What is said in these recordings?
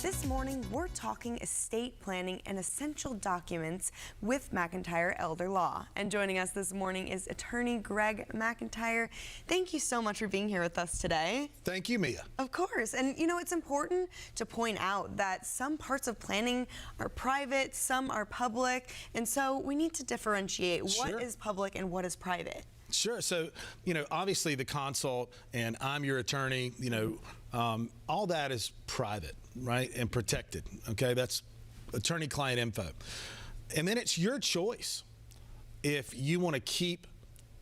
This morning, we're talking estate planning and essential documents with McIntyre Elder Law. And joining us this morning is attorney Greg McIntyre. Thank you so much for being here with us today. Thank you, Mia. Of course. And you know, it's important to point out that some parts of planning are private, some are public, and so we need to differentiate what is public and what is private. Sure. So, obviously the consult and I'm your attorney, all that is private, right? And protected. Okay. That's attorney-client info. And then it's your choice if you want to keep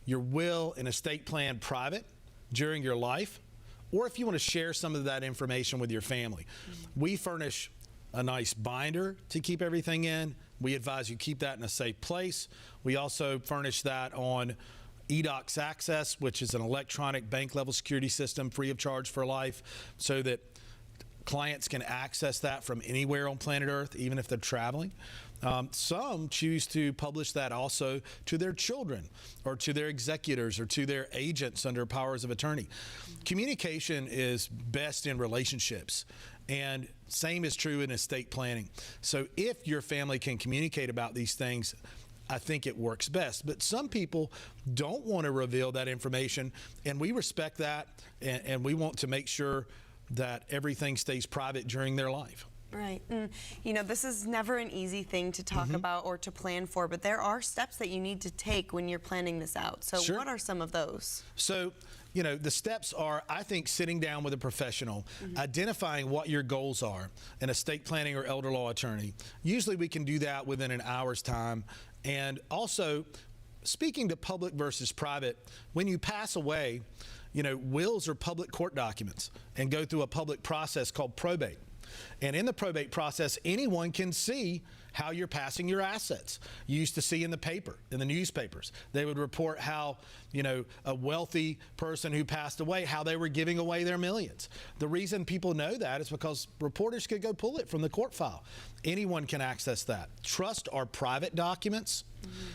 your will and estate plan private during your life, or if you want to share some of that information with your family. We furnish a nice binder to keep everything in. We advise you keep that in a safe place. We also furnish that on eDocs Access, which is an electronic bank level security system free of charge for life, so that clients can access that from anywhere on planet Earth, even if they're traveling. Some choose to publish that also to their children or to their executors or to their agents under powers of attorney. Communication is best in relationships, and same is true in estate planning. So if your family can communicate about these things, I think it works best. But some people don't want to reveal that information, and we respect that, and we want to make sure that everything stays private during their life. Right. And, this is never an easy thing to talk about or to plan for, but there are steps that you need to take when you're planning this out. So what are some of those? So, the steps are, I think, sitting down with a professional, identifying what your goals are, an estate planning or elder law attorney. Usually we can do that within an hour's time. And also, speaking to public versus private, when you pass away, wills are public court documents and go through a public process called probate. And in the probate process, anyone can see how you're passing your assets. You used to see in the paper, in the newspapers, they would report how, a wealthy person who passed away, how they were giving away their millions. The reason people know that is because reporters could go pull it from the court file. Anyone can access that. Trusts are private documents,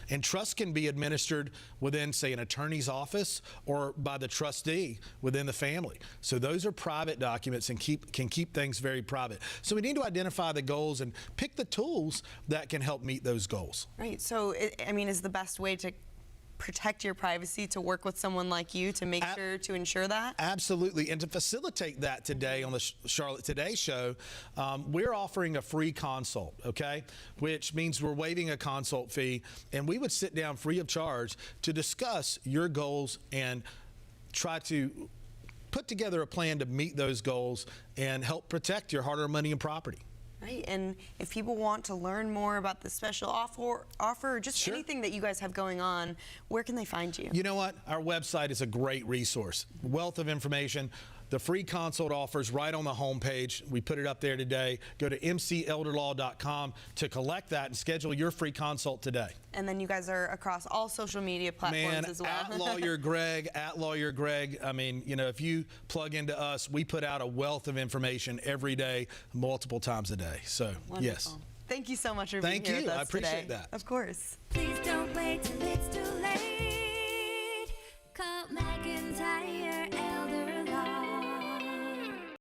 and trusts can be administered within, say, an attorney's office or by the trustee within the family. So those are private documents and can keep things very private. So we need to identify the goals and pick the tools that can help meet those goals. Right. So, is the best way to protect your privacy to work with someone like you to make sure to ensure that? Absolutely. And to facilitate that today on the Charlotte Today show, we're offering a free consult, okay? Which means we're waiving a consult fee, and we would sit down free of charge to discuss your goals and try to put together a plan to meet those goals and help protect your hard-earned money and property. Right, and if people want to learn more about the special offer or just anything that you guys have going on, where can they find you? You know what? Our website is a great resource. Wealth of information. The free consult offers right on the homepage. We put it up there today. Go to mcelderlaw.com to collect that and schedule your free consult today. And then you guys are across all social media platforms as well. At lawyergreg. If you plug into us, we put out a wealth of information every day, multiple times a day. So, wonderful. Yes. Thank you so much for being here with us today. I appreciate that. Of course. Please don't wait till it's too late. Call McIntyre.